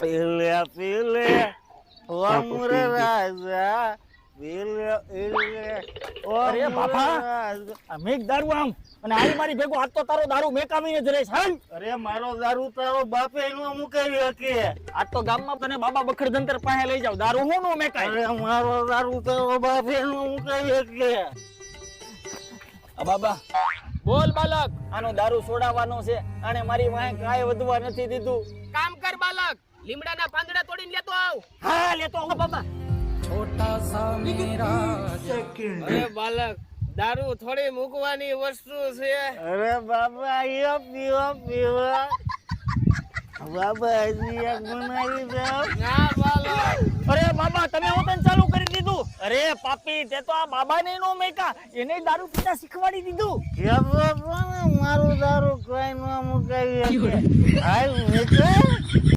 પીલે પીલે ઓમરે રાજા પીલે પીલે અરે બાપા આ મેઘ દારૂ આમ અને આઈ મારી ભેગો આજ તો તારો દારૂ મેકાવીને જ રહેશ હાલ. અરે મારો દારૂ તારો બાપે નો મુકાવી શકે. આજ તો ગામમાં તને બાબા બખડજંતર પાસે લઈ જાવ દારૂ હું નો મેકાય. અરે મારો દારૂ તારો બાપે નો મુકાવી શકે. બાબા બોલ બાલક, આનો દારૂ છોડાવવાનો છે. આને મારી વાંહે કાંઈ વધવા નથી દીધું. કામ કર બાલક, લીમડાના પાંદડા તોડીને લેતો આવ. હા લેતો આવો બાબા. અરે બાલક, દારૂ થોડી મૂકવાની વસ્તુ છે. અરે બાબા યો પીવો પીવો બાબા હજી એક બનાવી દો. ના બાલક, અરે બાબા તમે હોતન ચાલુ કરી દીધું. અરે પાપી તે તો આ બાબાને નો મેકા, એને દારૂ પીતા શીખવાડી દીધું. કેતો તો ને મારું દારૂ કોઈ નો મુકાવી શકે. હાલ નીકળ.